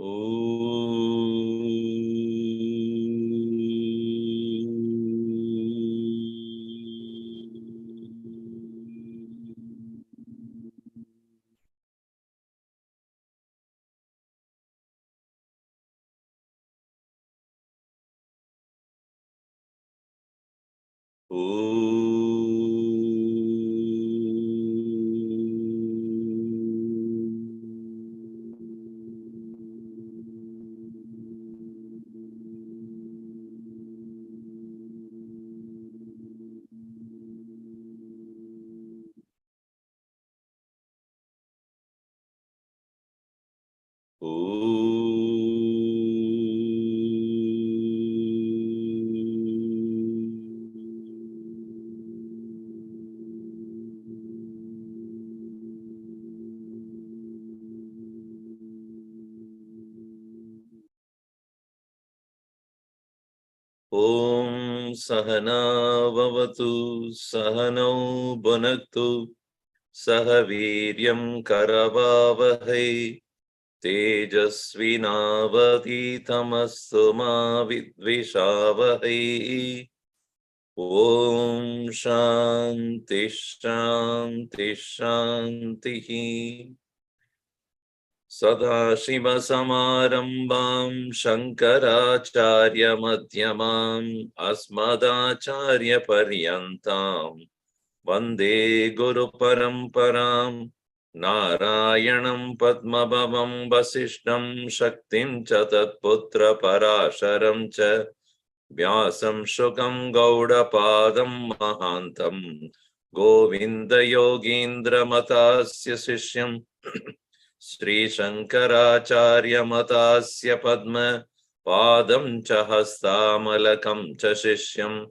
Om Sahana Vavatu Sahano Bhunaktu Sahaviryam Karavavahai Tejasvinavaditamastu ma vidvishavahai. Om Shanti Shanti Shanti. Sadashivasamarambam Shankaracharya Madhyamam Asmadacharya Paryantam Vande Guru Paramparam Narayanam Padmabhavam Vasishtam Shaktim cha Tatputra Parasharam cha Vyasam Shukam Gaudapadam Mahantam Govinda Yogindra Matasya Sishyam Sri Shankaracharya Matasya Padma Padam cha Hastamalakam cha Shishyam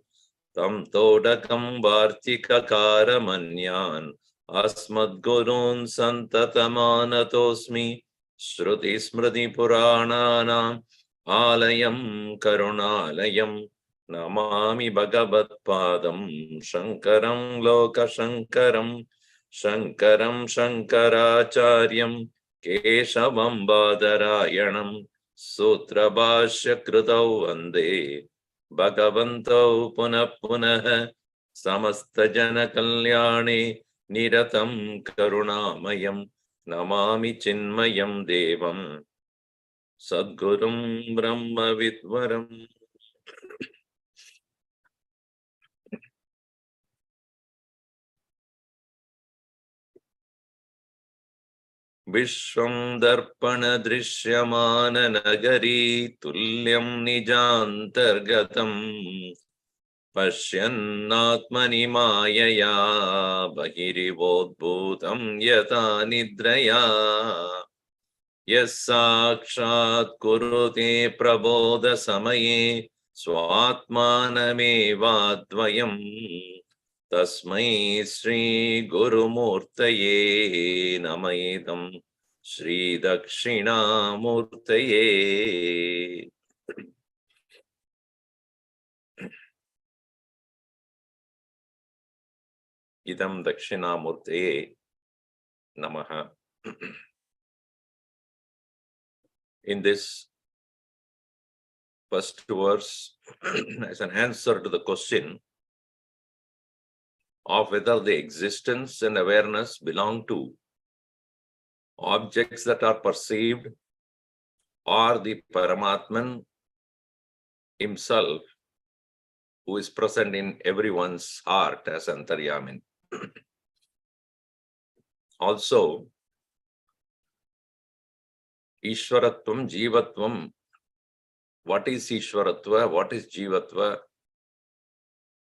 Tam Todakam Vartika Karamanyan Asmad Gurun Santatamanatosmi Shruti Smriti Purananam Alayam Karunalayam Namami Bhagavat Padam Shankaram Loka Shankaram Shankaram Shankaracharyam Keshavam Badarayanam Sutra Bhashya Krutau Vande Bhagavanto Punah Punah Samasta Jana Kalyani Niratam Karunamayam Namami Chinmayam Devam Sadgurum Brahma Vidvaram. Vishwam Darpana Drishyamana Nagari Tulyam Nijantargatam Pashyannatmani Mayaya Bahirivodbhutam Yata Nidraya Yasakshat Kurute Prabodha Samaye Swatmanamevadvayam Tasmai Sri Guru Murtaye Namayedam Sri Dakshinamurtaye. Idam Dakshinamurtaye Namaha. In this first verse, as an answer to the question of whether the existence and awareness belong to objects that are perceived or the Paramatman himself, who is present in everyone's heart as Antaryamin. Also, Ishwaratvam, Jivatvam. What is Ishwaratva? What is Jivatva?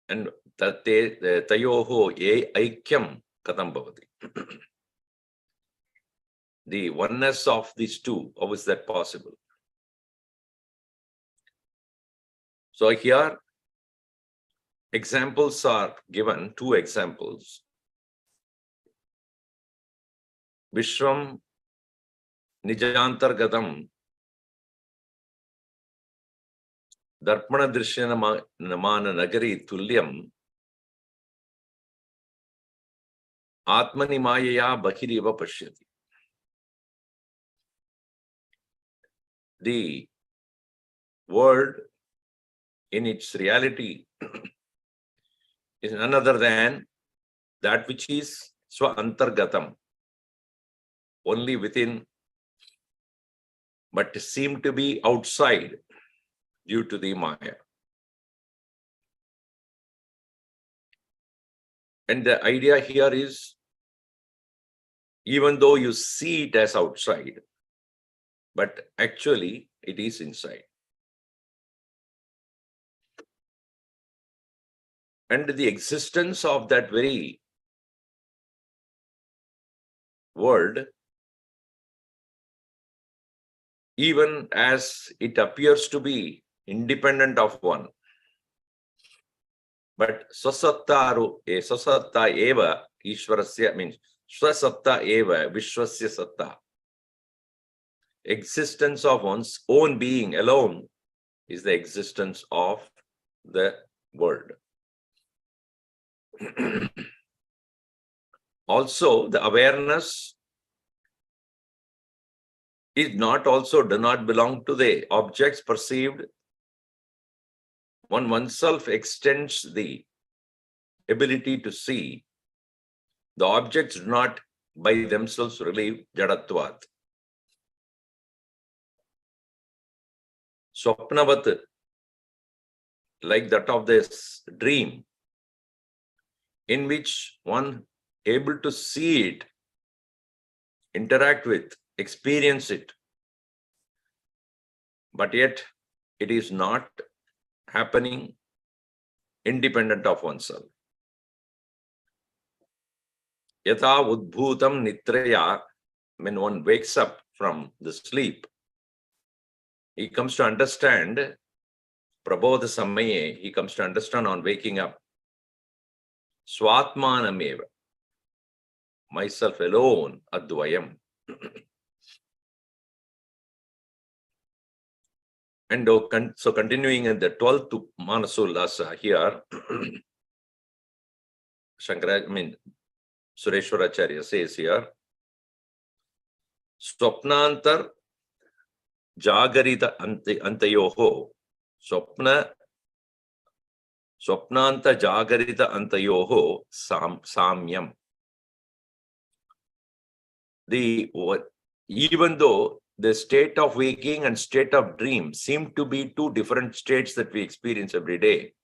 And tayoho aikyam katham bhavati. The oneness of these two, how is that possible? So here, examples are given, two examples. Vishwam Nijantargatam Darpana Drishyamana Nagari Tulyam Atmani Mayaya Bahiriva Pashyati. the world in its reality is none other than that which is swa-antargatam, only within, but seem to be outside due to the Maya. And the idea here is, even though you see it as outside, but actually it is inside. And the existence of that very world, even as it appears to be independent of one, but swasatta eva ishwarasya means swasatta eva vishwasya satta. Existence of one's own being alone is the existence of the world. Also, the awareness is not also do not belong to the objects perceived. Oneself extends the ability to see. The objects do not by themselves relieve jadatvat. Swapnavat, like that of this dream, in which one able to see it, interact with, experience it, but yet it is not happening independent of oneself. Yatha udbhutam nitraya, when one wakes up from the sleep, he comes to understand, prabodha samaye, he comes to understand on waking up, swatmanameva, myself alone, advayam. And so continuing in the 12th Manasollasa here, Sureshwaracharya says here, Swapnantar Jagarita Antayoho, Swapnanta Jagarita Antayoho Samyam. Even though the state of waking and state of dream seem to be two different states that we experience every day,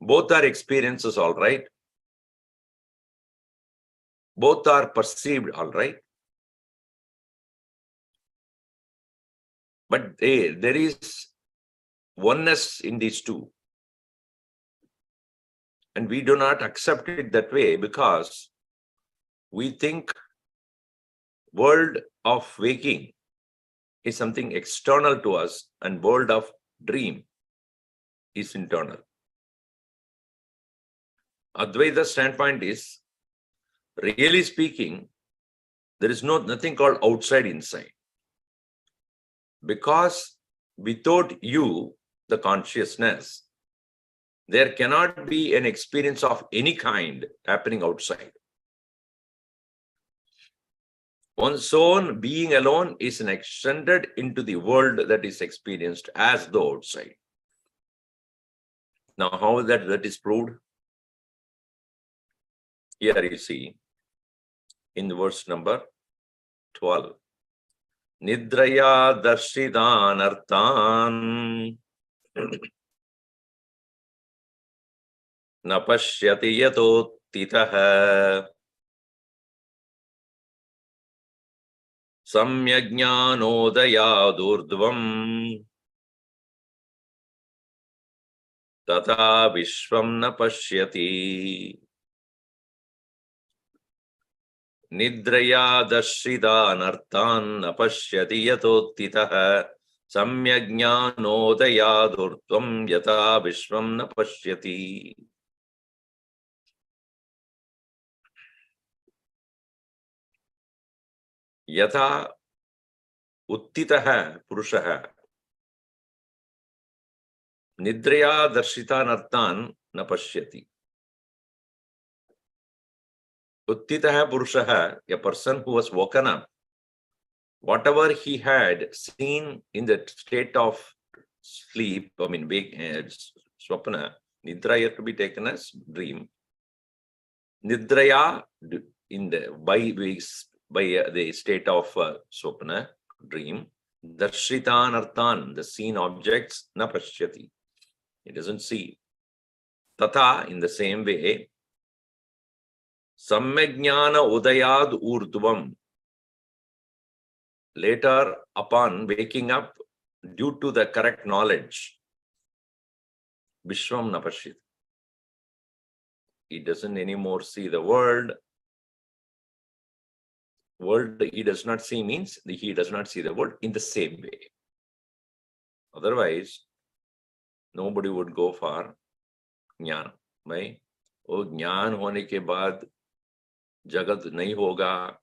both are experiences, all right. Both are perceived, all right. But there is oneness in these two. And we do not accept it that way because we think world of waking is something external to us and world of dream is internal. Advaita standpoint is, really speaking, there is nothing called outside inside. Because without you, the consciousness, there cannot be an experience of any kind happening outside. One's own being alone is extended into the world that is experienced as the outside. Now, how is that is proved? Here you see, in the verse number 12. Nidraya darshidan arthan napashyati yato titaha samyajnanodayadurdvam tata vishvam napashyati. Nidraya dashridan arthan napashyati yatottitaha samyajnanodayadurdvam yata vishvam napashyati. Yatha uttitaha purushaha nidraya darshitan arthan napashyati. Uttitaha purushaha, a person who was woken up whatever he had seen in the state of sleep, I mean, swapna, nidra here to be taken as dream. Nidraya, in the by the state of swapna, dream, darshitan arthan, the seen objects, na pashyati. He doesn't see. Tata, in the same way, sammajnana udayad urdhvam. Later, upon waking up, due to the correct knowledge, Vishwam Napashit. He doesn't anymore see the world. World he does not see means he does not see the world in the same way. Otherwise, nobody would go for jnana. Right? Oh, jnana hone ke baad jagat nahi hoga.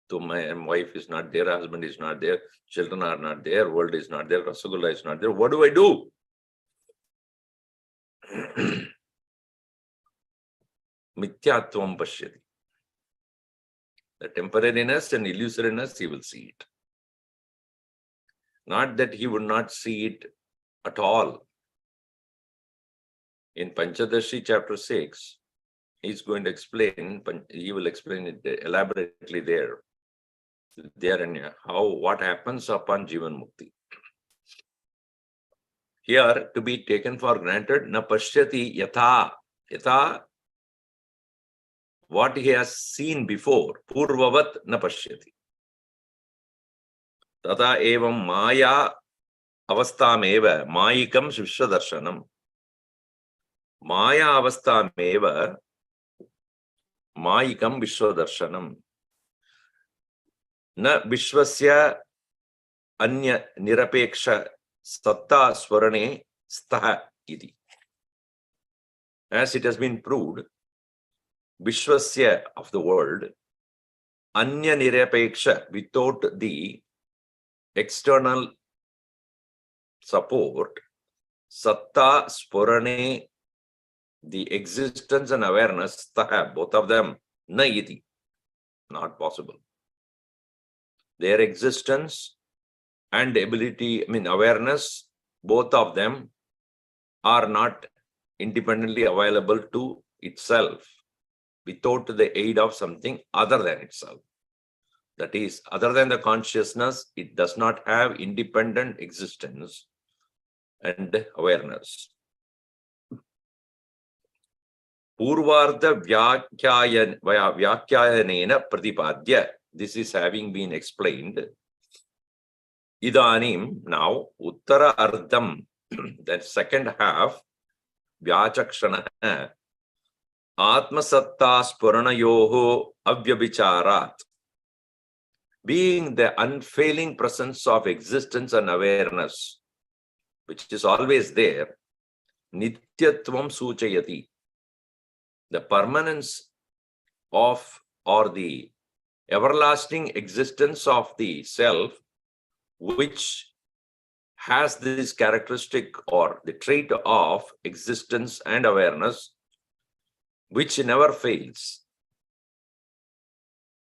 So my wife is not there, husband is not there, children are not there, world is not there, Rasagula is not there. What do I do? Mithyatvam pashyati. The temporariness and illusoriness, he will see it. Not that he would not see it at all. In Panchadashi chapter 6, he's going to explain, he will explain it elaborately there and what happens upon Jivan Mukti. Here, to be taken for granted, na pashyati yatha. Yatha, what he has seen before, purvavat na pashyati. Tata evam maya avastameva mayikam vishwadarshanam. Maya avastameva mayikam vishwadarshanam. Na vishwasya anya nirapeksha satta swarane staha iti. As it has been proved, Vishwasya of the world, anya nirapeksha, without the external support, satta swarane, the existence and awareness, staha, both of them, na iti, not possible. Their existence and ability, awareness, both of them are not independently available to itself without the aid of something other than itself. That is, other than the consciousness, it does not have independent existence and awareness. Purvartha vyakyayanena pratipadya. This is having been explained. Idanim, now, uttara ardham, that second half, vyachakshana, atmasatta spuranayoho avyabhicharat, being the unfailing presence of existence and awareness, which is always there, nityatvam suchayati, the permanence of or the everlasting existence of the self, which has this characteristic or the trait of existence and awareness, which never fails.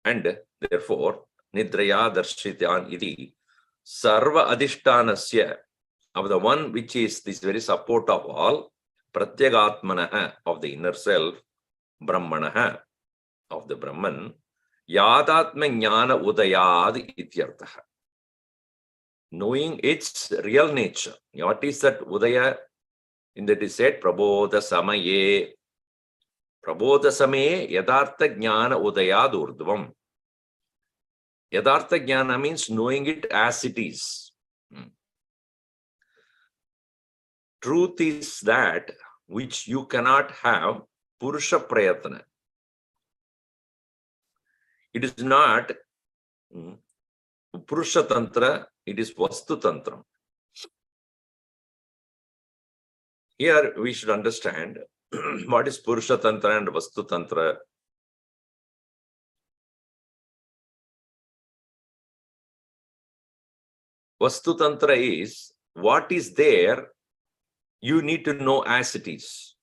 And therefore, nidraya darshityan iti, sarva adhishtanasya, of the one which is this very support of all, pratyagatmanaha, of the inner self, brahmanaha, of the Brahman, yadatma jnana udayad ityartaha. Knowing its real nature. What is that udaya? In that is said, prabodha samaye. Prabodha samaye yadartha jnana udayad urdhvam. Yadartha jnana means knowing it as it is. Truth is that which you cannot have purusha prayatna. It is not purusha tantra, it is vastu tantra. Here we should understand what is purusha tantra and vastu tantra. Vastu tantra is what is there, you need to know as it is.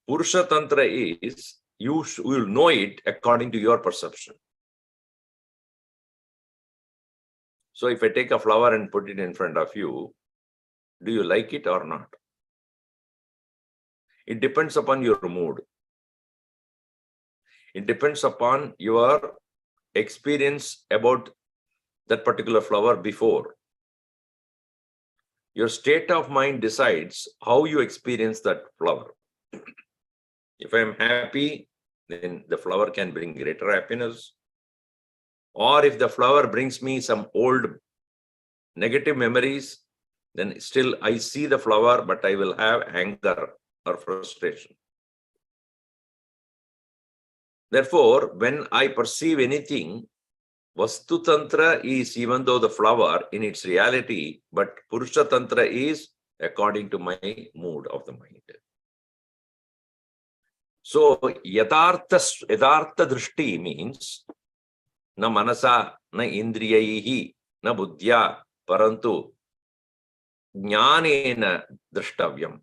Purusha tantra is you will know it according to your perception. So if I take a flower and put it in front of you, do you like it or not? It depends upon your mood. It depends upon your experience about that particular flower before. Your state of mind decides how you experience that flower. If I'm happy, then the flower can bring greater happiness. Or if the flower brings me some old negative memories, then still I see the flower, but I will have anger or frustration. Therefore, when I perceive anything, Vastu Tantra is even though the flower in its reality, but Purusha Tantra is according to my mood of the mind. So, Yadartha Drishti means na manasa, na indriyaihi, na buddhya, parantu jnanena drishtavyam.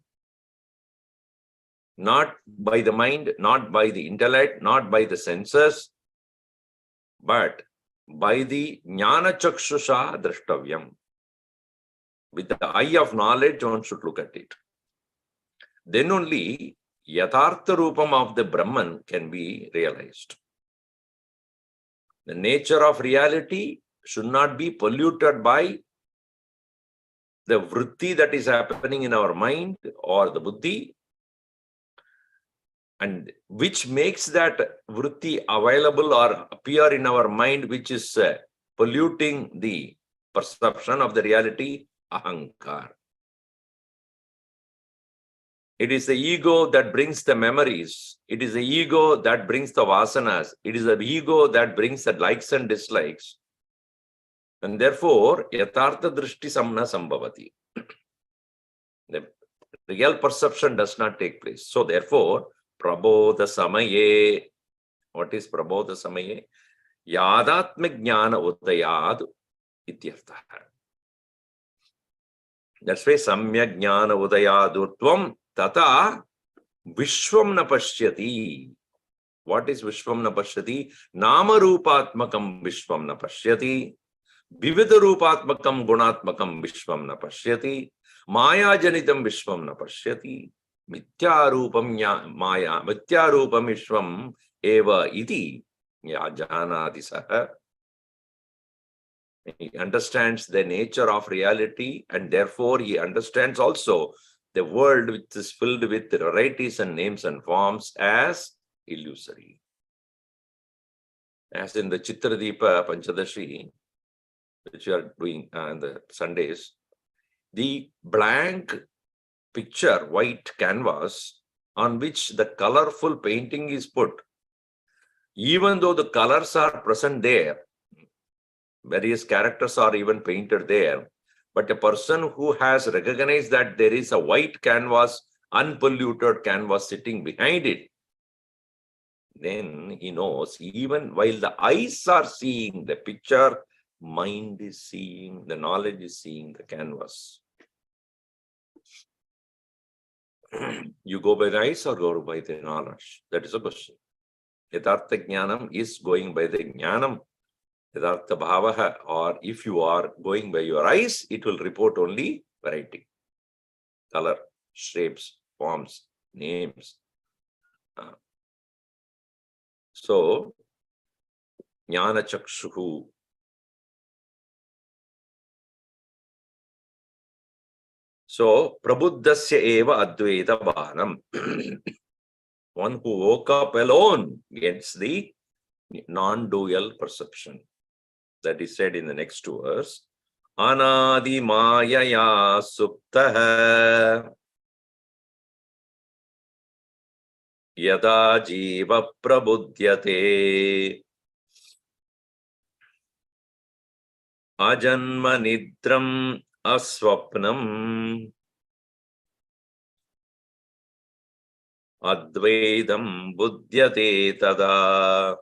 Not by the mind, not by the intellect, not by the senses, but by the jnana chakshusha drishtavyam. With the eye of knowledge, one should look at it. Then only Yathartha Rupam of the Brahman can be realized. The nature of reality should not be polluted by the vritti that is happening in our mind or the buddhi, and which makes that vritti available or appear in our mind, which is polluting the perception of the reality, ahankar. It is the ego that brings the memories. It is the ego that brings the vasanas. It is the ego that brings the likes and dislikes. And therefore, Yathartha Drishti Samna Sambhavati. The real perception does not take place. So therefore, Prabodha Samaye. What is Prabodha Samaye? Yadatma Jnana Udayad Ityartha. That's why Samya Jnana Udayadurtvam Tata Vishwam na Pashyati. What is Vishwam na Pashyati? Nama Rupatmakam Vishwam na Pashyati. Vividha Rupatmakam Gunatmakam Vishwam na Pashyati. Maya Janitam Vishwam na Pashyati. Mithya Rupam Maya. Mithya Rupam Vishwam Eva Iti. Janati Saha. He understands the nature of reality, and therefore he understands also the world which is filled with varieties and names and forms as illusory. As in the Chitradipa Panchadashi, which we are doing on the Sundays, the blank picture, white canvas on which the colorful painting is put, even though the colors are present there, various characters are even painted there, but a person who has recognized that there is a white canvas, unpolluted canvas sitting behind it, then he knows even while the eyes are seeing the picture, mind is seeing, the knowledge is seeing the canvas. You go by the eyes or go by the knowledge? That is a question. Yathartha Jnanam is going by the Jnanam. Yathartha Bhavaha, or if you are going by your eyes, it will report only variety, color, shapes, forms, names. So, Jnana Chakshuhu. So, Prabuddhasya eva Advaita Bhanam. One who woke up alone gets the non-dual perception. That is said in the next two verses. Anadi Mayaya Suptaha Yada Jiva Prabudhyate Ajanma Nidram Aswapnam Advaidam Buddhyate Tada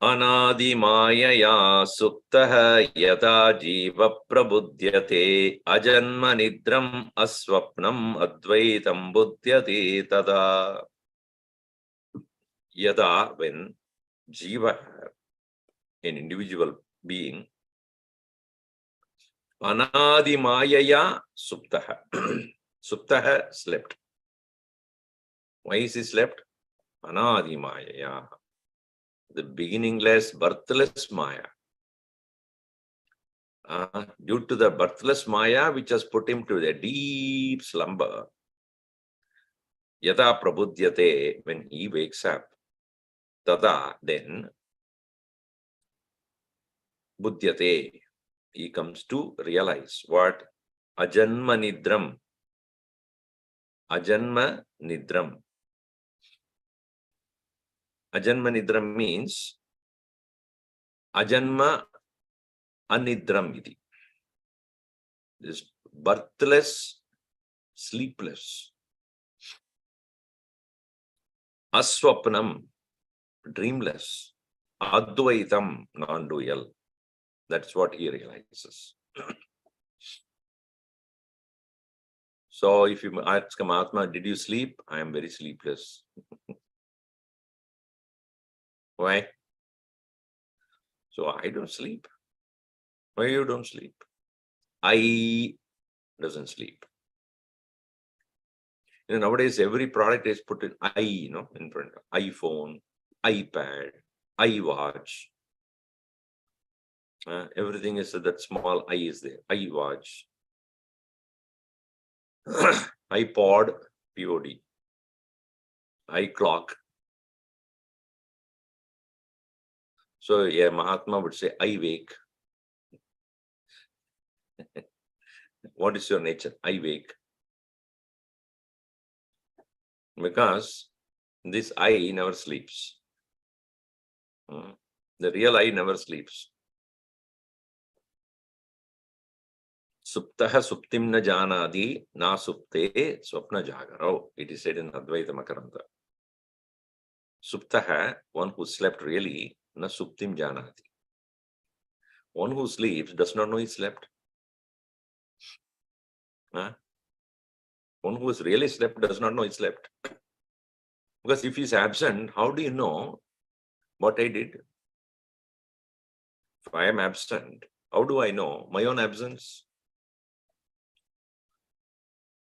Anadi Mayaya Suktaha Yada Jiva Prabudhyate Ajanma Nidram Aswapnam Advaitam Buddhyate Tada. Yada, when Jiva, an individual being, Anadi Mayaya Suptaha. Suptaha slept. Why is he slept? Anadi Mayaya. The beginningless, birthless Maya. Due to the birthless Maya, which has put him to the deep slumber, Yada Prabudhyate, when he wakes up, Tada, then, Buddhyate, he comes to realize what? Ajanma Nidram. Ajanma Nidram. Ajanma Nidram means Ajanma Anidram iti. This birthless, sleepless. Aswapnam, dreamless. Advaitam, non-dual. That's what he realizes. So if you ask Mahatma, did you sleep? I am very sleepless. Why? So I don't sleep. Why you don't sleep? I doesn't sleep. Nowadays, every product is put in I, in front. iPhone, iPad, iWatch. Everything is that small I is there. iWatch. iPod, POD. iClock. So, yeah, Mahatma would say, I wake. What is your nature? I wake. Because this I never sleeps. The real I never sleeps. Suptaha suptim na janadi na supte swapna jagarau. It is said in Advaita Makaranta. Suptaha, one who slept really, na suptim janadi. One who sleeps does not know he slept. One who has really slept does not know he slept. Because if he is absent, how do you know what I did? If I am absent, how do I know my own absence?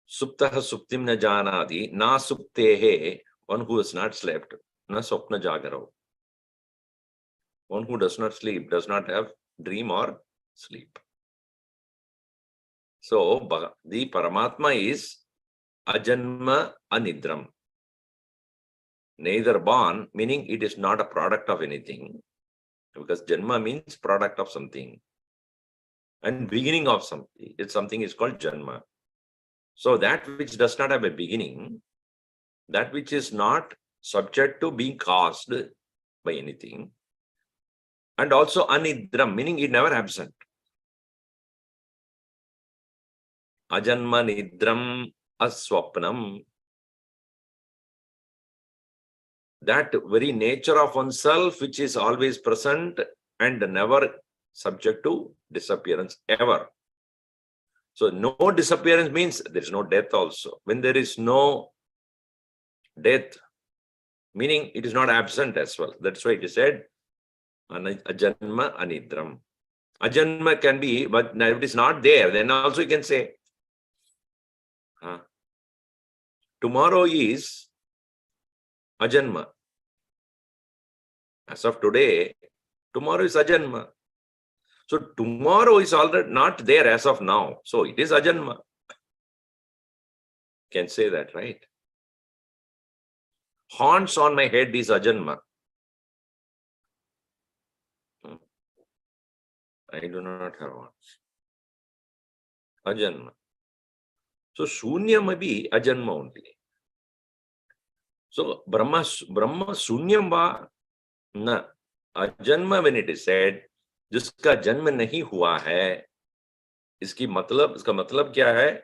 Suptaha suptim na janadi, na suptehe, one who has not slept, na swapna jagarau. One who does not sleep does not have dream or sleep. So, the Paramatma is ajanma anidram. Neither born, meaning it is not a product of anything, because janma means product of something, and beginning of something. Something is called janma. So that which does not have a beginning, that which is not subject to being caused by anything, and also anidram, meaning it never absent. Ajanma nidram aswapnam. That very nature of oneself which is always present and never subject to disappearance ever. So no disappearance means there is no death also. When there is no death, meaning it is not absent as well. That's why it is said ajanma anidram. Ajanma can be, but if it is not there, then also you can say tomorrow is ajanma. As of today, tomorrow is ajanma. So tomorrow is already not there as of now. So it is ajanma. Can say that, right? Horns on my head is ajanma. I do not have horns. Ajanma. So shunya may be ajanma only. So Brahma shunyam va na. Ajanma, when it is said, जिसका जन्म नहीं हुआ है, इसका मतलब क्या है?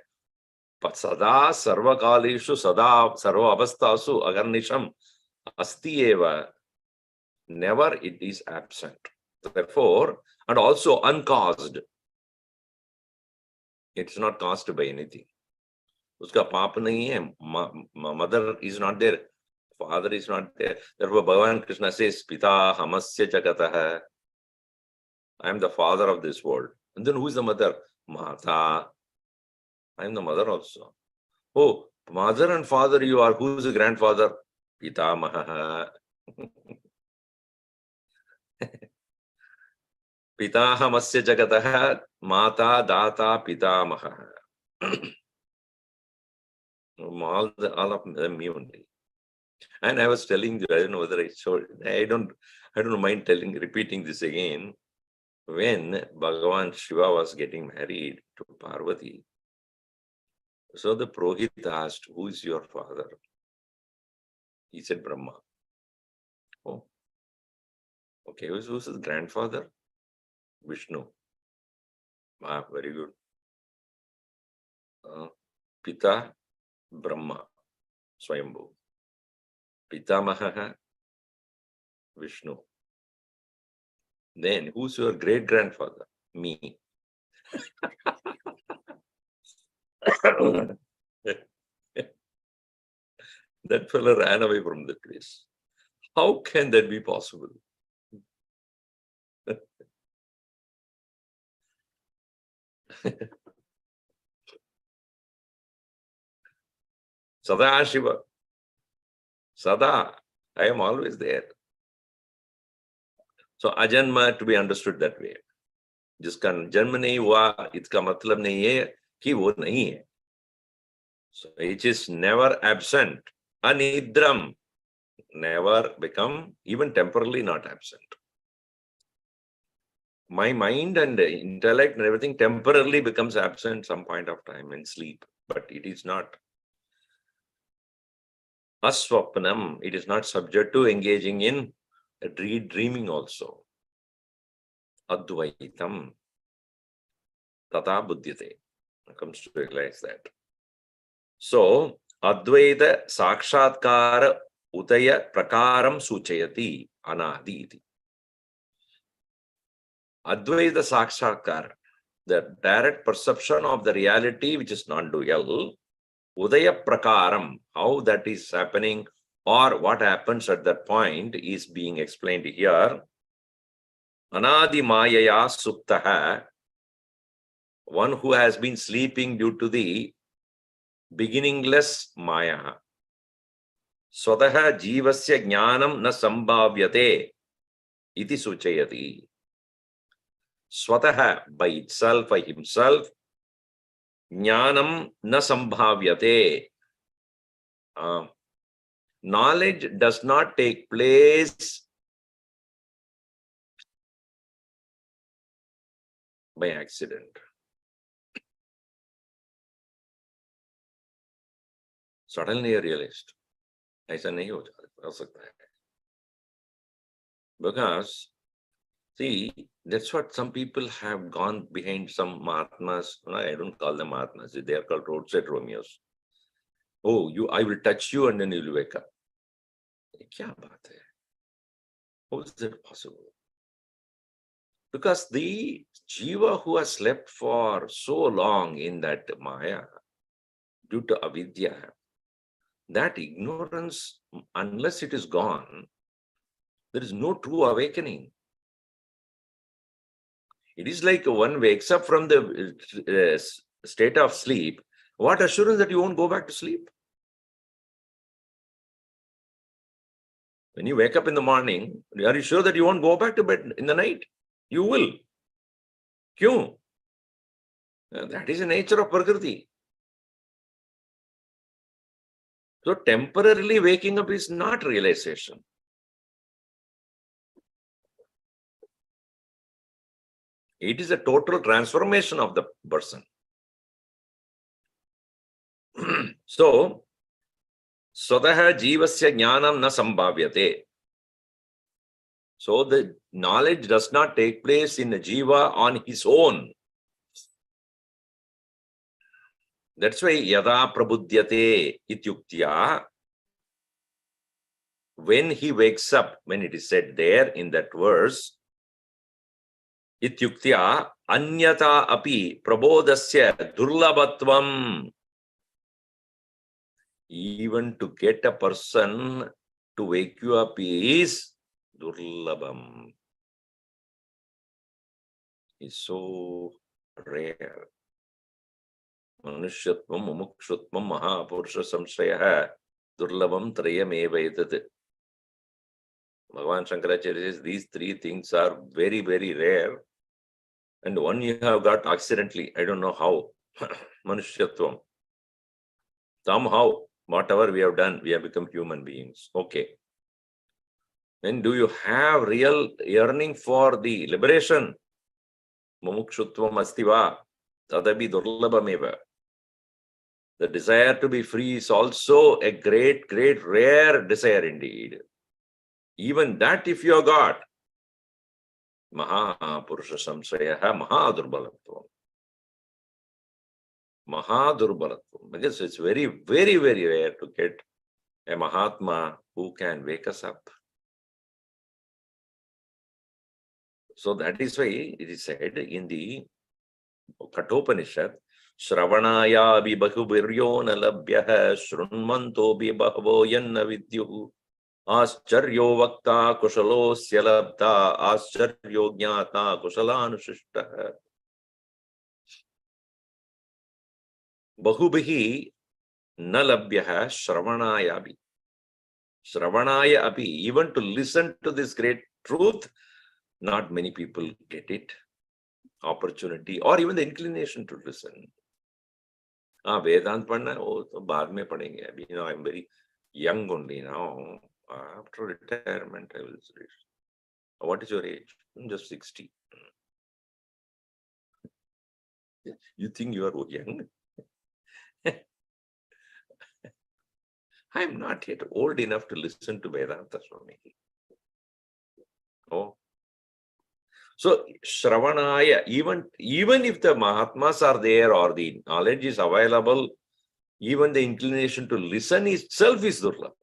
सदा सर्वकालेषु सदा सर्व अवस्थासु अगर्निशम अस्ति eva. Never it is absent. Therefore, and also uncaused. It's not caused by anything. Uska paap nahi hai. Mother is not there. Father is not there. Therefore, Bhagavan Krishna says, Pita hamasya jagatah. I am the father of this world. And then who is the mother? Mata. I am the mother also. Oh, mother and father you are. Who is the grandfather? Pitamaha. Pitahamasya jagataha mata data pitamaha. all of them me only. And I was telling you, I don't know whether I showed, I don't mind repeating this again. When Bhagavan Shiva was getting married to Parvati, so the Purohit asked, who is your father? He said, Brahma. Oh, okay, who's his grandfather? Vishnu. Ah, very good. Pita, Brahma, Swayambhu. Pitamaha, Vishnu. Then who's your great grandfather? Me. That fellow ran away from the place. How can that be possible? Sada Shiva. Sada. I am always there. So ajanma to be understood that way. जिसका जन्म नहीं हुआ इसका मतलब नहीं है कि वो नहीं है. So it is never absent. Anidram. Never become even temporarily not absent. My mind and intellect and everything temporarily becomes absent some point of time in sleep, but it is not aswapnam. It is not subject to engaging in dreaming also. Advaitam tata buddhyate. Comes to realize that. So Advaita sakshatkara udaya prakaram suchayati anadi iti. Advaita sakshatkara, the direct perception of the reality which is non-dual, udaya prakaram, how that is happening or what happens at that point is being explained here. Anadi mayaya suptaha, one who has been sleeping due to the beginningless maya. Swataha jivasya jnanam na sambhavyate iti suchayati. Swataha, by itself, by himself, jnanam na sambhavyate. Knowledge does not take place by accident. Suddenly I realized, ऐसा नहीं हो सकता है. Because, see, that's what some people have gone behind some Mahatmas. I don't call them Mahatmas. They are called roadside Romeos. Oh, I will touch you and then you will wake up. Kya baat hai? How is that possible? Because the jiva who has slept for so long in that maya, due to avidya, that ignorance, unless it is gone, there is no true awakening. It is like one wakes up from the state of sleep. What assurance that you won't go back to sleep? When you wake up in the morning, are you sure that you won't go back to bed in the night? You will. Kyun? That is the nature of Prakriti. So temporarily waking up is not realization. It is a total transformation of the person. So, Swataha jivasya jnanam na sambhavyate. So the knowledge does not take place in a jiva on his own. That's why yada prabudyate ityuktya, when he wakes up, when it is said there in that verse, ityuktya anyata api prabodasya durlabhatvam. Even to get a person to wake you up is durlabham. is so rare. Manushyatvam, mumukshutvam, mahapurusha samshraya, durlabam trayameva etat. Bhagavan Shankaracharya says these three things are very, very rare. And one you have got accidentally, I don't know how. Manushyatvam. Somehow, whatever we have done, we have become human beings. Okay. Then do you have real yearning for the liberation? Mumukshutvam astiva, tadabi durlabameva. The desire to be free is also a great, great, rare desire indeed. Even that if you have got, Mahapurusha samsrayaha mahadurbalatvam. Mahadurbalatvam. Because it's very, very, very rare to get a Mahatma who can wake us up. So that is why it is said in the Kathopanishad, Shravanaya bi bahubiryo na labhyah shrunmanto bi bahavo yanna vidyuhu Ascharyo vakta kushalo syalabdha ascharyo jnata kusalanushishta. Bahubihi na labhyah shravanaya abhi. Shravanaya abhi, even to listen to this great truth, not many people get it, opportunity, or even the inclination to listen. Vedanta padna, oh, to baad mein padenge. You know, I'm very young only now. After retirement, I will reach. What is your age? I'm just 60. You think you are young? I'm not yet old enough to listen to Vedanta, Swami. Oh. So, Shravanaya, even if the Mahatmas are there or the knowledge is available, even the inclination to listen itself is durlabha.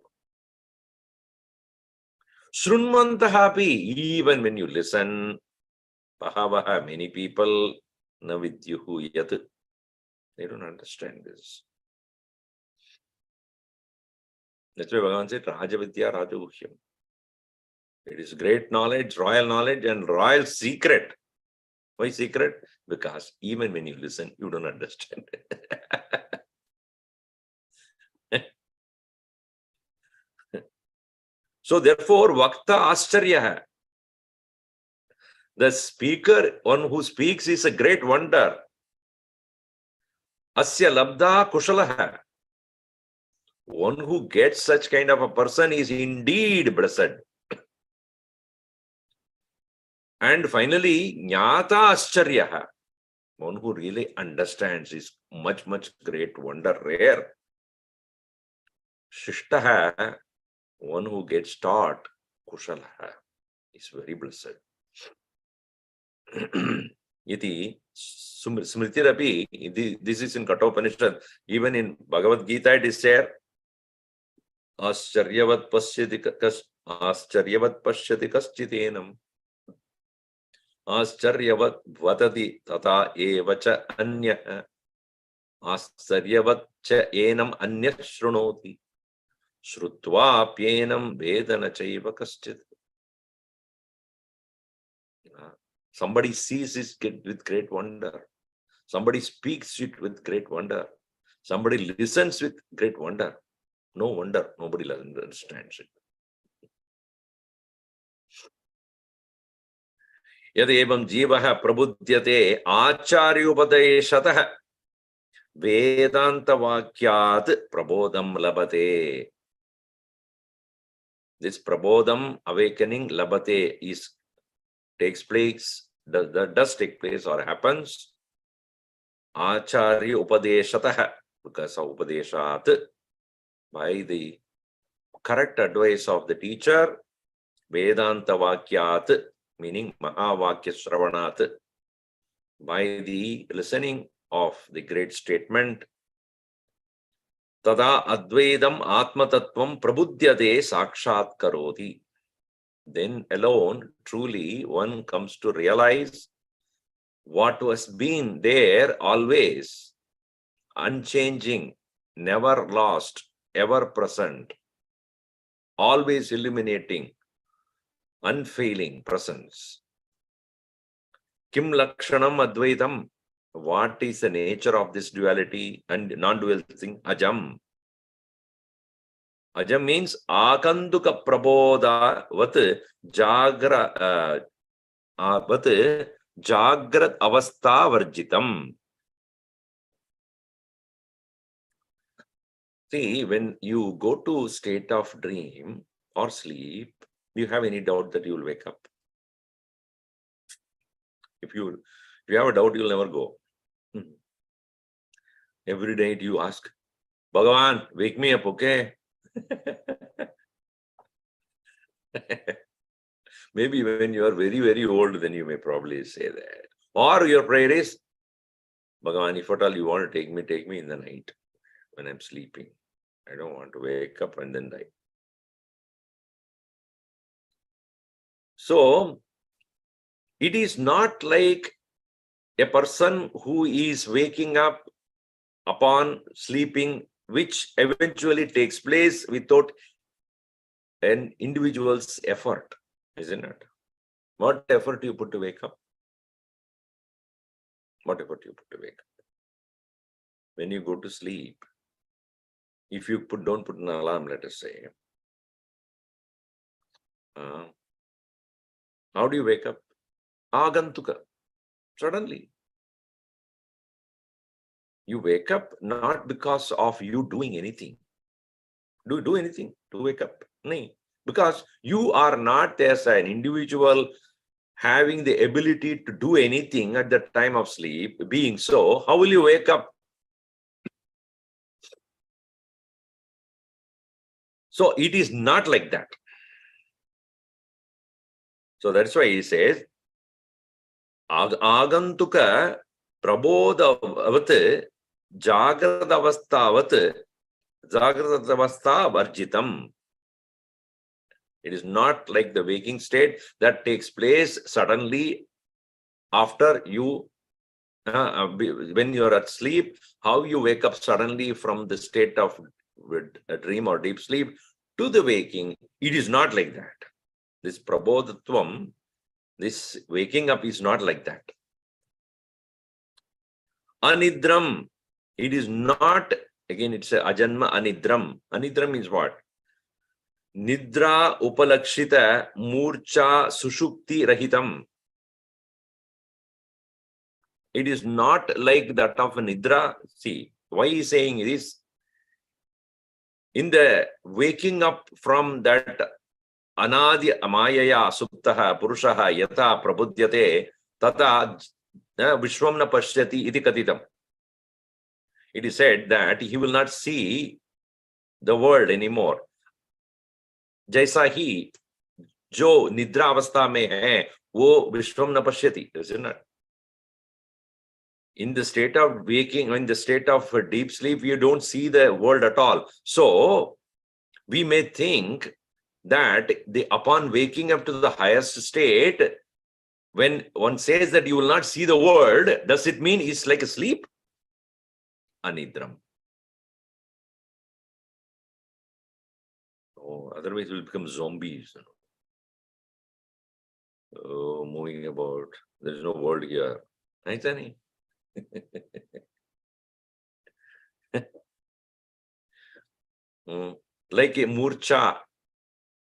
Shrunmantahapi, even when you listen, Bahavaha, many people, navidyuhu yat. They don't understand this. That's why Bhagavan said, Rajavidya Rajaguhyam. It is great knowledge, and royal secret. Why secret? Because even when you listen, you don't understand. So therefore, Vakta Ascharya. The speaker, one who speaks, is a great wonder. Asya labdha kushalaha. One who gets such kind of a person is indeed blessed. And finally, Jnata Ascharya. One who really understands is much, much great wonder, rare. Shishtaha, one who gets taught, Kushalaha, is very blessed. Iti Smritirapi, this is in Kathopanishad. Even in Bhagavad Gita, it is there. Ascharyavat pashyati kaschitenam. Ascharyavat vatati tata evacha anyah. Ascharyavat cha enam anyah shrunoti. Shrutva pyenam vedana chaiva kaschit. Somebody sees it with great wonder. Somebody speaks it with great wonder. Somebody listens with great wonder. No wonder nobody understands it. Yadevam jivaha prabudyate acharyupadeshatah Vedanta vakyat prabodham labate. This prabodham, awakening, labate, takes place, does take place or happens. Acharya upadeshatah, because of upadeshat, by the correct advice of the teacher. Vedanta vakyat, meaning mahavakya shravanat, by the listening of the great statement. Tada advedam atmatattvam prabudyate sakshat karoti. Then alone, truly, one comes to realize what was been there always, unchanging, never lost, ever present, always illuminating, unfailing presence. Kim Lakshanam Advaitam. What is the nature of this duality and non-dual thing? Ajam. Ajam means Akanduka Prabodha Vat Jagra Vat Jagrat Avastha Varjitam. See, when you go to state of dream or sleep, do you have any doubt that you will wake up? If you have a doubt, you will never go. Every night you ask, Bhagavan, wake me up, okay? Maybe when you are very, very old, then you may probably say that. Or your prayer is, Bhagavan, if at all you want to take me in the night when I'm sleeping. I don't want to wake up and then die. So, it is not like a person who is waking up upon sleeping, which eventually takes place without an individual's effort, isn't it? What effort you put to wake up? What effort you put to wake up? When you go to sleep, if you don't put an alarm, let us say, how do you wake up? Agantuka. Suddenly. You wake up not because of you doing anything. Do you do anything to wake up? No. Because you are not as an individual having the ability to do anything at the time of sleep. Being so, how will you wake up? So it is not like that. So that's why he says, Agantuka prabodhavat jagradavastavat jagradavastha varjitam. It is not like the waking state that takes place suddenly after you, when you are at sleep, how you wake up suddenly from the state of a dream or deep sleep to the waking. It is not like that. This prabodhatvam, this waking up is not like that. Anidram, it is not, again it's a ajanma anidram. Anidram means what? Nidra upalakshita murcha sushupti rahitam. It is not like that of a nidra. See, why he is saying this? In the waking up from that anadi amayaya suptaha purushaha yata prabudyate tata vishwam na pashyati iti katitam. It is said that he will not see the world anymore. जैसा ही जो निद्रा अवस्था में है वो विश्वम न पश्यति, isn't it? In the state of waking, in the state of deep sleep, you don't see the world at all. So we may think that upon waking up to the highest state, when one says that you will not see the world, does it mean it's like a sleep? Anidram. Oh, otherwise we'll become zombies. Oh, moving about. There's no world here. Right, Annie? Like a murcha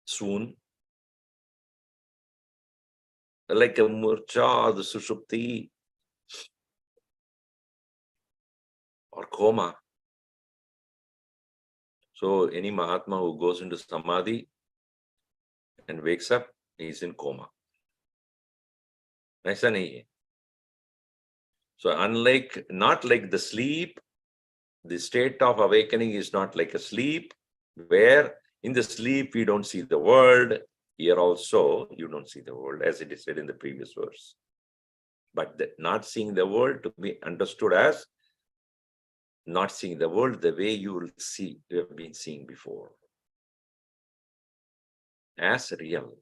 swoon, like a murcha, the sushupti, or coma. So any Mahatma who goes into samadhi and wakes up, he's in coma. Aisa nahi hai. So unlike, not like the sleep, the state of awakening is not like a sleep, where in the sleep we don't see the world. Here also you don't see the world, as it is said in the previous verse. But not seeing the world to be understood as not seeing the world the way you have been seeing before. As real,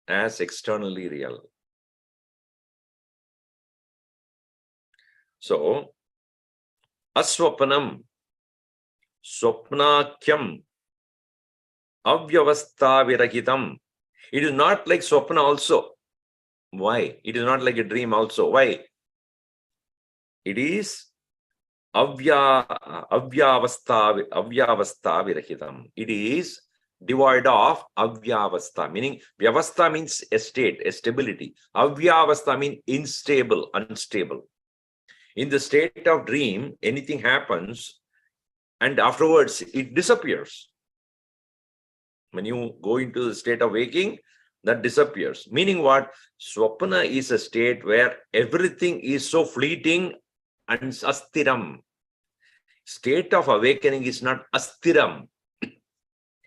as externally real. So, aswapanam, swapnakyam, avyavastha virahitam. It is not like swapna also. Why? It is not like a dream also. Why? It is avyavastha virahitam. It is devoid of avyavastha, meaning vyavastha means a state, a stability. Avyavastha means unstable. In the state of dream, anything happens and afterwards it disappears. When you go into the state of waking, that disappears. Meaning what? Swapna is a state where everything is so fleeting and astiram. State of awakening is not astiram.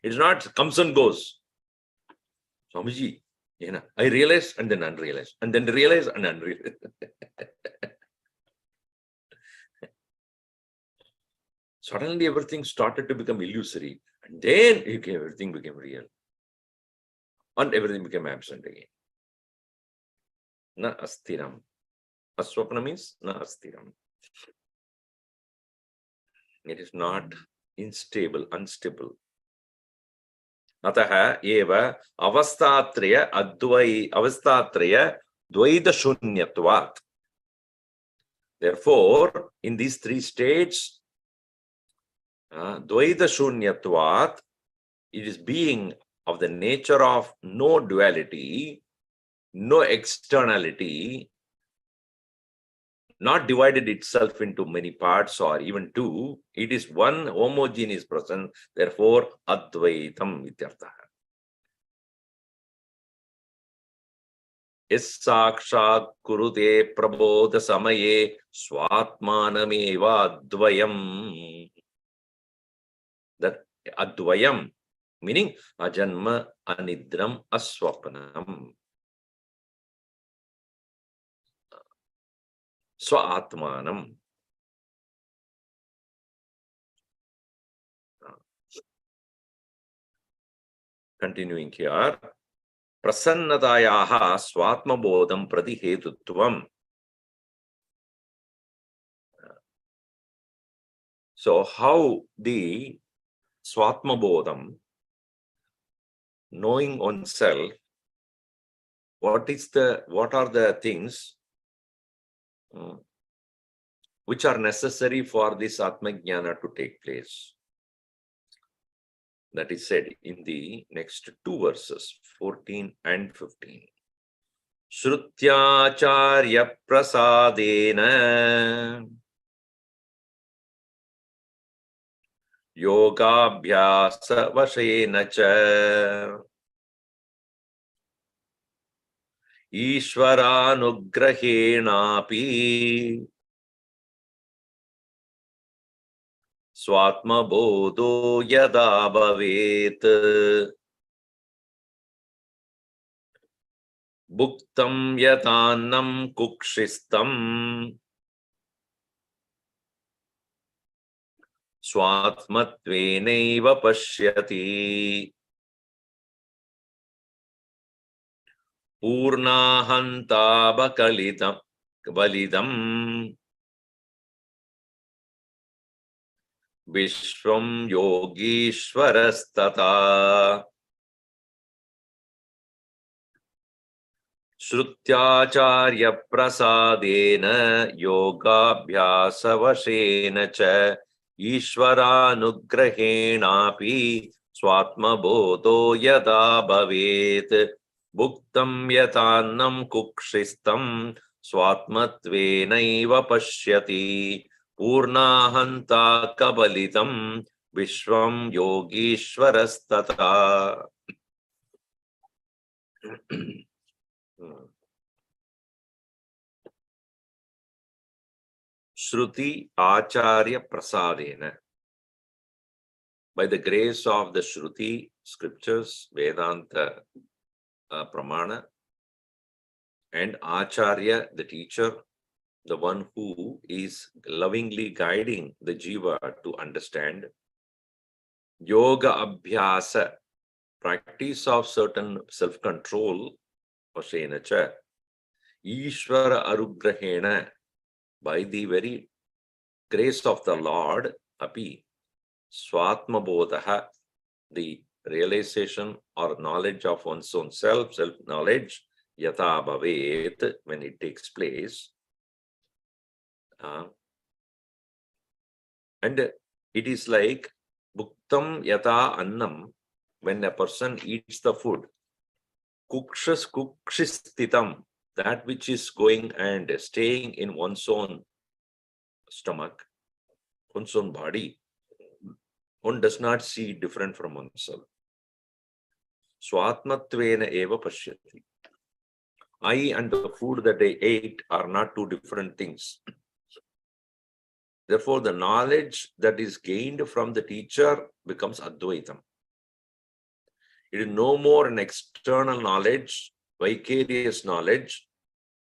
It's not comes and goes. Swamiji, I realize and then unrealized, and then realize and unrealized. Suddenly everything started to become illusory, and then everything became real. And everything became absent again. Na astiram. Aswapna means na astiram. It is not unstable. Ataha eva avastatraya dvaita shunyatvat. Therefore, in these three states, dvaita shunyatvat, it is being of the nature of no duality, no externality, not divided itself into many parts or even two. It is one homogeneous presence, therefore advaitam ityartha. Yes sakshat kurute prabodha samaye swatmanameva advayam. That advayam, meaning ajanma anidram aswapnam. Swaatmanam. Continuing here, prasannatayaha swatmabodham prati hetutvam. So how the swatmabodham, knowing oneself, what are the things which are necessary for this Atmajnana to take place? That is said in the next two verses, 14 and 15. Shrutyacharya prasadena yogabhyasa vashena cha Ishvaranugrahenapi Swatmabodho yada bhavet Bhuktam yatannam kukshistam Swatmatvenaiva pashyati Purnahanta validam Vishwam yogishwarastata Shrutyacharya prasadena yogabhyasa vashena cha Ishvaranugrahenapi swatmabodho yada bhavet Bhuktam yatannam kukshistam swatmatvenaiva pashyati Purnahanta kabalitam Vishwam yogishwarastata. Shruti Acharya Prasadena. By the grace of the Shruti scriptures, Vedanta Pramana, and Acharya, the teacher, the one who is lovingly guiding the jiva to understand, yoga abhyasa, practice of certain self-control, vasenacha, Ishvara arugrahena, by the very grace of the Lord, api, swatmabodha, the realization or knowledge of one's own self-knowledge, yata bhavet, when it takes place. And it is like bhuktam yata annam, when a person eats the food. Kukshistitam, that which is going and staying in one's own stomach, one's own body, one does not see different from oneself. Swatmatvena eva pashyati. I and the food that I ate are not two different things. Therefore, the knowledge that is gained from the teacher becomes Advaitam. It is no more an external knowledge, vicarious knowledge,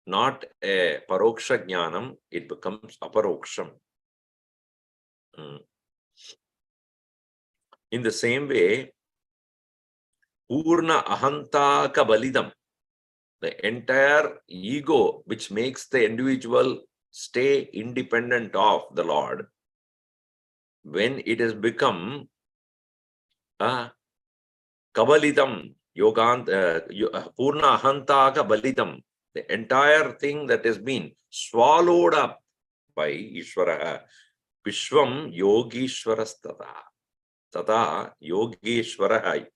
not a paroksha jnanam, it becomes aparoksham. In the same way, Purna ahantaka balidam, the entire ego which makes the individual stay independent of the Lord, when it has become kabalitam, Purna ahantaka balidam, the entire thing that has been swallowed up by Ishvara, Vishwam Yogishwarastata, Tata Yogeshwara,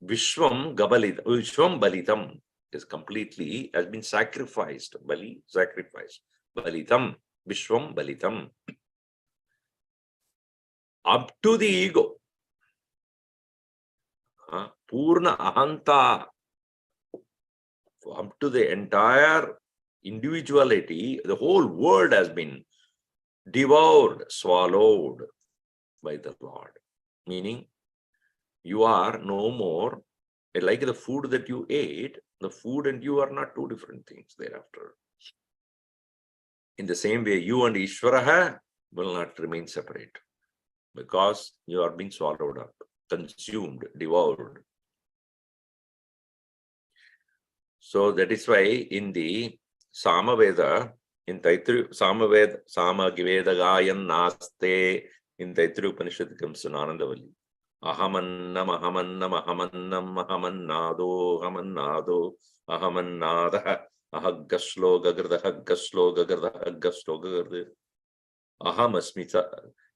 Vishwam Balitam is completely, has been sacrificed. Bali, sacrifice. Balitam, Vishwam Balitam. Up to the ego. Purna Ahanta. Up to the entire individuality, the whole world has been devoured, swallowed by the Lord. Meaning, you are no more like the food that you ate. The food and you are not two different things thereafter. In the same way, you and Ishvara will not remain separate, because you are being swallowed up, consumed, devoured. So that is why in the Samaveda, in Taittiriya Samaveda, Samagiveda Gayan Naste, in Taittiriya Upanishad comes an Anandavalli. Ahamannam, ahamannam, ahamannam, ahamannado, ahamannado, ahamannada, ahaggaslo, gagrda, haggaslo, gagrda, haggaslo, gagrda, ahamasmita.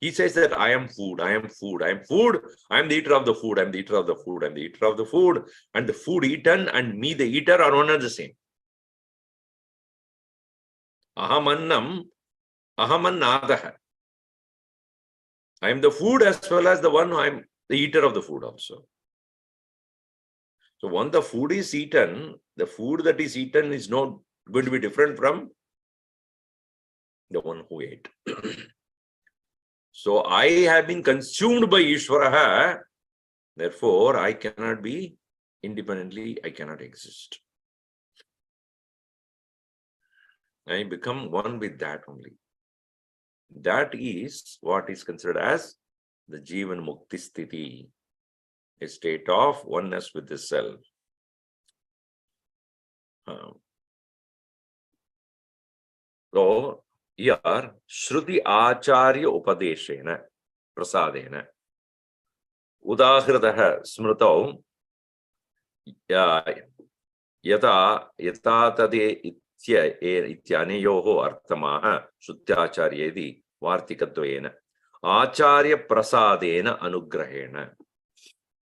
He says that I am food, I am food, I am food, I am the eater of the food, I am the eater of the food, I am the eater of the food, and the food eaten and me, the eater, are one and the same. Ahamannam, ahamannadaha. I am the food as well as the one who I am the eater of the food also. So when the food is eaten, the food that is eaten is not going to be different from the one who ate. So I have been consumed by Ishvara, therefore I cannot be independently, I cannot exist. I become one with that only. That is what is considered as the Jivan Mukti Sthiti, a state of oneness with the self. So here, Shruti Acharya Upadeshena, Prasadena, Udahradaha Smrtau, Yata Tade Ityaneyoho Arthamaha, Shrutyacharya Vartikadvena, Acharya Prasadena Anugrahena.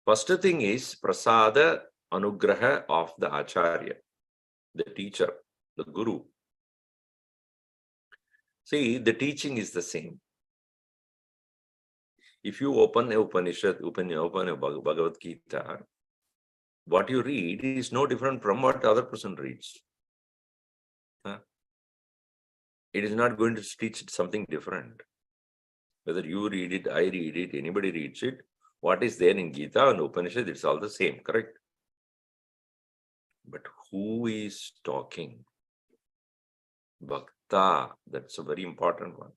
First thing is Prasada Anugraha of the Acharya, the teacher, the Guru. See, the teaching is the same. If you open a Upanishad, open a Bhagavad Gita, what you read is no different from what the other person reads. It is not going to teach something different. Whether you read it, I read it, anybody reads it, what is there in Gita and Upanishad, it's all the same, correct? But who is talking? Bhakta, that's a very important one.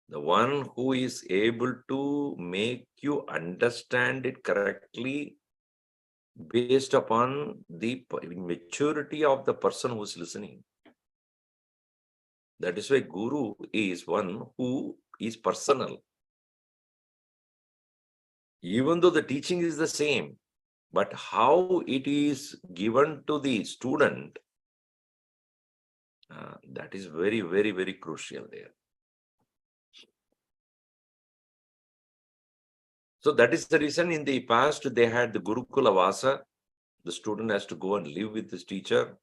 The one who is able to make you understand it correctly based upon the maturity of the person who is listening. That is why Guru is one who is personal. Even though the teaching is the same, But how it is given to the student, that is very, very, very crucial there. So that is the reason in the past they had the Gurukula Vasa. The student has to go and live with this teacher,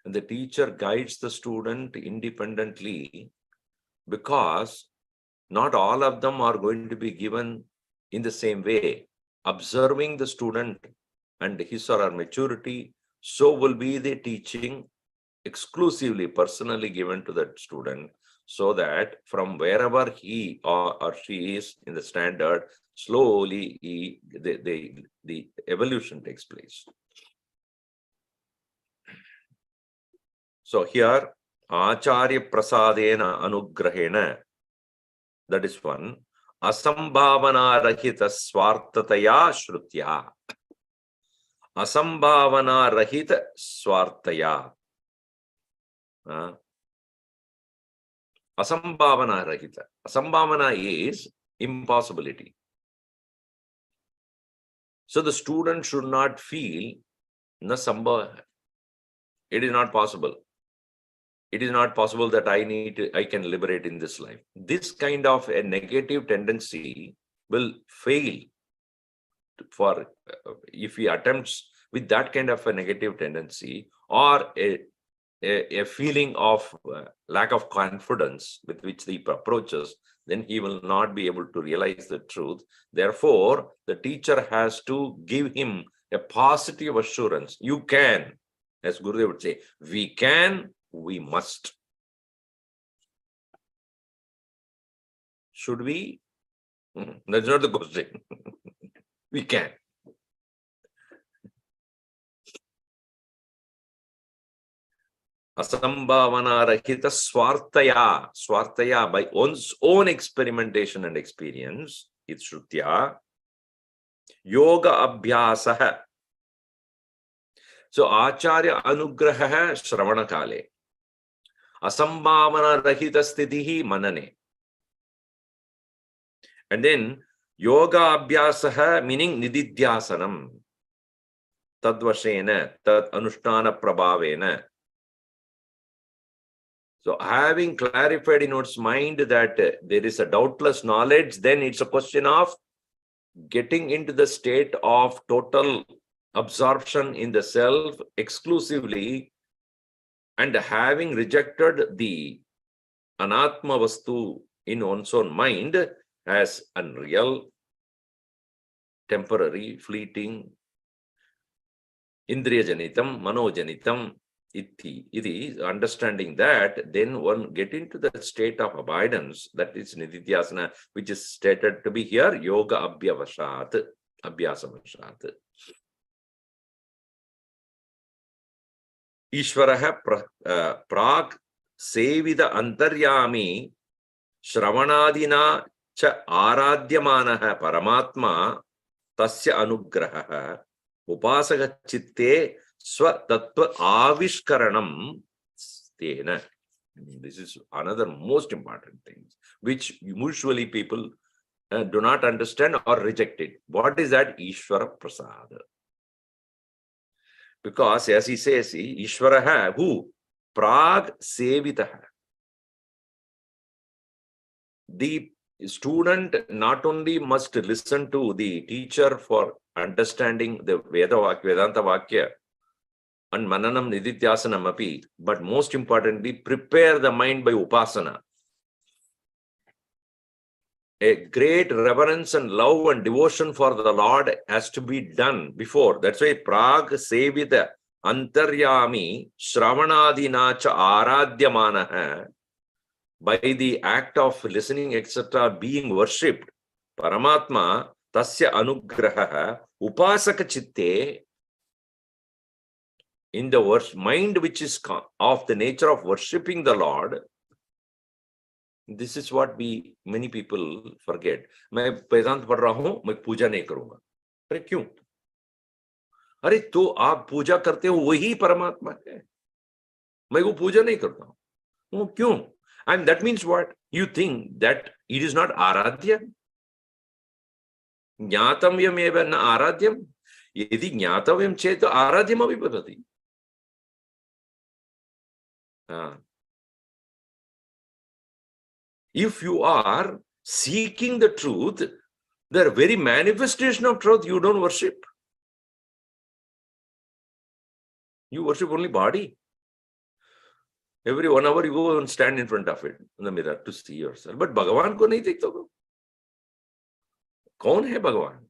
and the teacher guides the student independently, because not all of them are going to be given in the same way. Observing the student and his or her maturity, so will be the teaching exclusively, personally given to that student, so that from wherever he or she is in the standard, slowly the evolution takes place. So here, Acharya Prasadena Anugrahena, that is one. Asambhavana Rahita Swartataya Shrutya. Asambhavana Rahita Swartaya. Asambhavana Rahita. Asambhavana is impossibility. So the student should not feel na sambhava. It is not possible. It is not possible that I can liberate in this life. This kind of a negative tendency will fail for if he attempts with that kind of a negative tendency, or a feeling of lack of confidence with which he approaches, then he will not be able to realize the truth. Therefore, the teacher has to give him a positive assurance. You can, as Gurudev would say, we can, we must. Should we? That's not the question. We can. Asambhavana Rahita Swartaya. Swartaya, by one's own experimentation and experience, it's Shrutya. Yoga Abhyasaha. So Acharya Anugraha Shravana Kale. Asambhavana Rahita Sthitihi Manane. And then Yoga Abhyasaha, meaning Nididhyasanam. Tadvashena, Tad Anushtana Prabhavena. So having clarified in one's mind that there is a doubtless knowledge, then it's a question of getting into the state of total absorption in the self exclusively, and having rejected the anatma vastu in one's own mind as unreal, temporary, fleeting, indriya janitam, mano janitam. It is understanding that, then one get into the state of abidance, that is Nididhyasana, which is stated to be here Yoga Abhyavashat, Abhyasamavashat. Ishvaraha Prag Sevida Antaryami Shravanadina Cha Aradhyamanaha Paramatma Tasya Anugraha Upasaka Chitte Swatattva Avishkaranam Stena. This is another most important thing, which usually people do not understand or reject it. What is that? Ishvara Prasada. Because as he says, Ishvaraha, who? Prag Sevitaha. The student not only must listen to the teacher for understanding the Vedanta Vakya, and Mananam Nididhyasanam api, but most importantly, prepare the mind by Upasana. A great reverence and love and devotion for the Lord has to be done before. That's why Prag Sevita Antaryami Shravanadina Cha Aradhyamanaha, by the act of listening, etc., being worshipped, Paramatma Tasya Anugraha Upasaka Chitte, in the mind which is of the nature of worshipping the Lord. This is what many people forget. मैं वेदांत पढ़ रहा हूं, मैं पूजा नहीं करूंगा. अरे क्यों? अरे तो आप पूजा करते हो वही परमात्मा है. मैं वो पूजा नहीं करता हूं. वो क्यों? And that means what? You think that it is not aradhya? Jnatamyam eva na aradhyam? यदि ज्ञातव्यं चेत् आराध्यमपि भवति. If you are seeking the truth, the very manifestation of truth, you don't worship. You worship only body. Every 1 hour you go and stand in front of it, in the mirror, to see yourself. But Bhagavan को नहीं देखते हो. कौन है भगवान?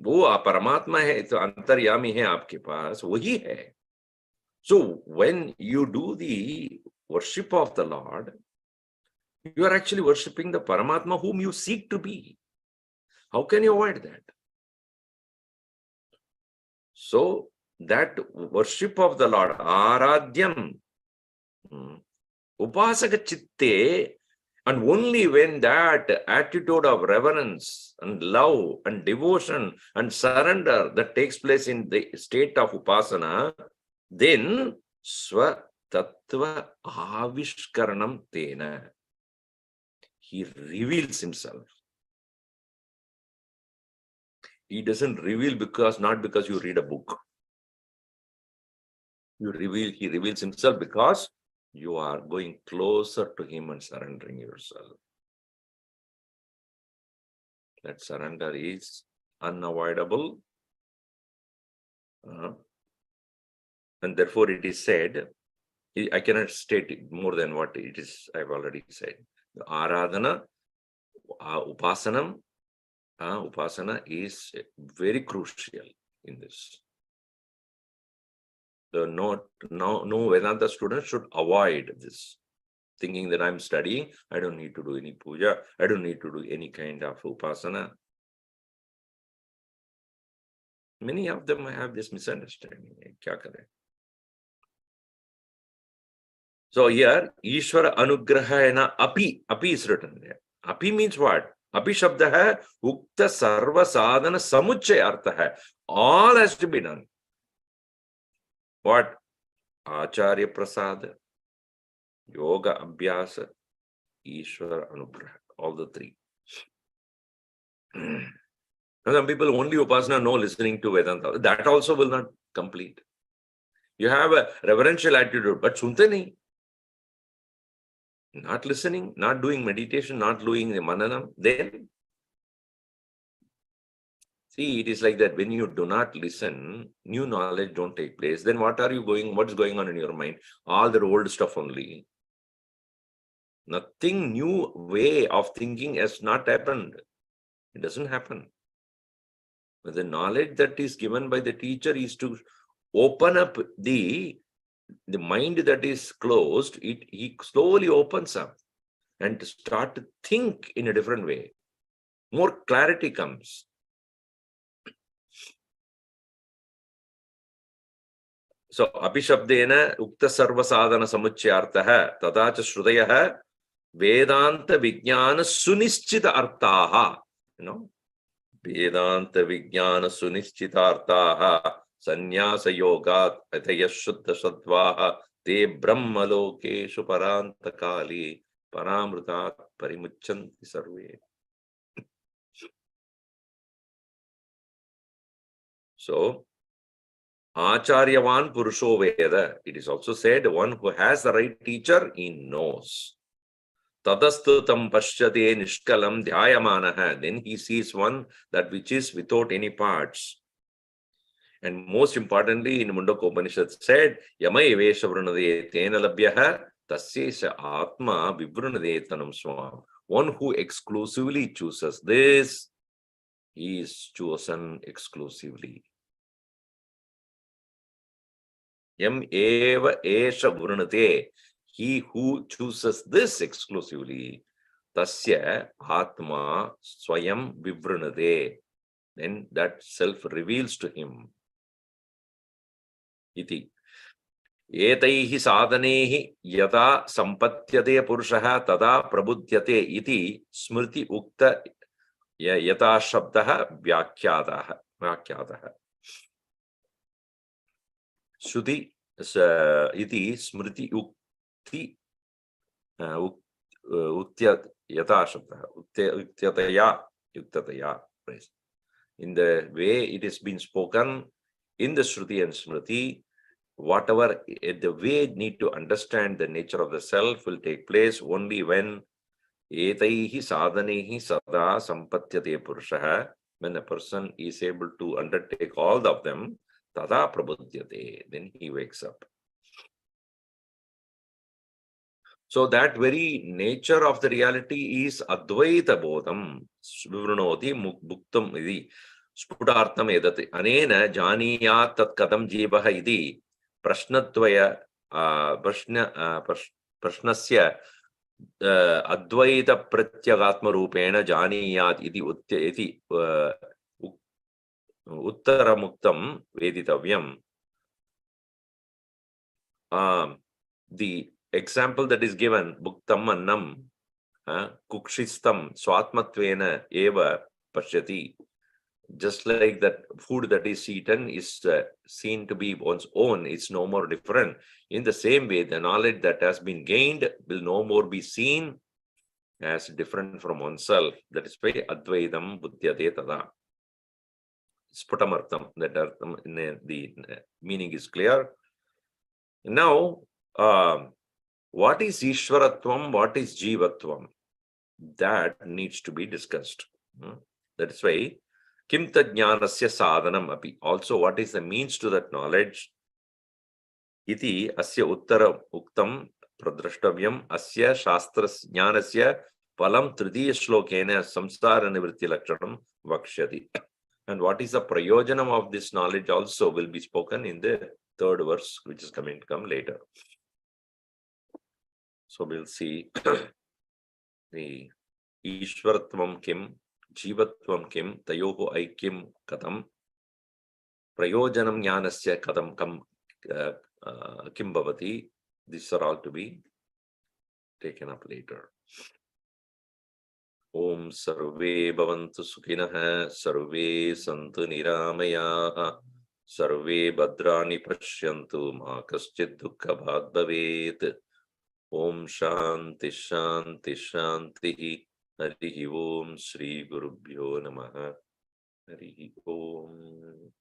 वो परमात्मा है, तो अंतर्यामी है आपके पास, वही है. So when you do the worship of the Lord, you are actually worshipping the Paramatma whom you seek to be. How can you avoid that? So that worship of the Lord, Aradhyam, Upasaka Chitte, and only when that attitude of reverence and love and devotion and surrender that takes place in the state of Upasana, then Swa Tattva Avishkaranam Tena. He reveals himself. He doesn't reveal not because you read a book. He reveals himself because you are going closer to him and surrendering yourself. That surrender is unavoidable. And therefore it is said, I cannot state it more than what it is, I've already said. Aradhana, Upasanam, Upasana is very crucial in this. So no Vedanta student should avoid this, thinking that I'm studying, I don't need to do any puja, I don't need to do any kind of upasana. Many of them have this misunderstanding. So here, Ishvara Anugrahena Api is written there. Api means what? Api Shabda hai, Ukta Sarva Sadhana Samuchay Artha hai. All has to be done. What? Acharya Prasad, Yoga Abhyasa, Ishvara Anugraha. All the three. Some people only Upasana, no listening to Vedanta. That also will not complete. You have a reverential attitude, but sunte nahi. Not listening, not doing meditation, not doing the mananam, then see, it is like that. When you do not listen, new knowledge don't take place. Then what's going on in your mind? All the old stuff only. Nothing new way of thinking has not happened. It doesn't happen. But the knowledge that is given by the teacher is to open up the mind that is closed. He slowly opens up and to start to think in a different way. More clarity comes. So, Apishabdena Ukta Sarva Sadhana Samuchyartaha Tadacha Shrudayaha Vedanta Vijnana Sunischita Artaha. Vedanta Vijnana Sunischita Artaha Sannyasa Yogat Ataya Shuddha Sattvaha Te Brahma Lokeshu Paranta Kali Paramrutat Parimuchanti Sarve. So, Acharyavan Purusho Veda. It is also said, one who has the right teacher, he knows. Tadastutam Pashyate Nishkalam Dhyayamanaha. Then he sees one that which is without any parts. And most importantly, in Mundaka Upanishad said, Yama Evesha Vrunade Tena Labhyaha Tasyesha Atma Vivrunade Tanam Swam. One who exclusively chooses this, he is chosen exclusively. Yam eva esha vrunate. He who chooses this exclusively, tasya atma swayam vivrunate. Then that self reveals to him. Iti. Etaihi sadhanehi yata sampatyate purushaha tada prabudhyate iti smriti ukta yata shabdaha vyakyataha. Shruti iti smriti ukti uktya yata shabdaha uktya yuktaya. in the way it has been spoken in the Shruti and Smriti. Whatever the way need to understand the nature of the self will take place only when etaihi sadhanehi sada sampatyate purushaha, when a person is able to undertake all of them, tada prabudyate, then he wakes up. So that very nature of the reality is Advaita Bodham. Vivranoti Bhuktam Idi. Sputartham edati. Anena Janiyat Tat Kadam Jivaha Idi. Prashnadvaya Prashnasya Advaita Pratyagatma Rupena Janiyat Idi Uttaramuktam Veditavyam. The example that is given, Bhuktam Annam, Kukshistam, Swatmatvena Eva Pashyati. Just like that food that is eaten is seen to be one's own, it's no more different. In the same way, the knowledge that has been gained will no more be seen as different from oneself. That is why Advaitam Buddhyate Tada. Sputamartham, that artham, the meaning is clear. Now, what is Ishwaratvam? What is Jivatvam? That needs to be discussed. That is why Kim Tajnanasya Sadhanam api. Also, what is the means to that knowledge? Iti asya uttara uktam pradrashtavyam asya shastras jnanasya palam tridiya shlokena samsara nivritti lakshanam vakshyati. And what is the prayojanam of this knowledge also will be spoken in the third verse, which is coming to come later. So we'll see the Ishwaratvam Kim, Jivatvam Kim, Tayoho Aikim Katam, Prayojanam Jnanasya Katam Kim Bhavati. These are all to be taken up later. Om Sarve Bhavantu Sukhinaha, Sarve Santu Niramayaha, Sarve Bhadrani Pashyantu, Ma Kaschid Dukkha Bhag Bhavet. Om Shanti Shanti Shanti. Harihi Om Shri Gurubhyo Namaha. Harihi Om.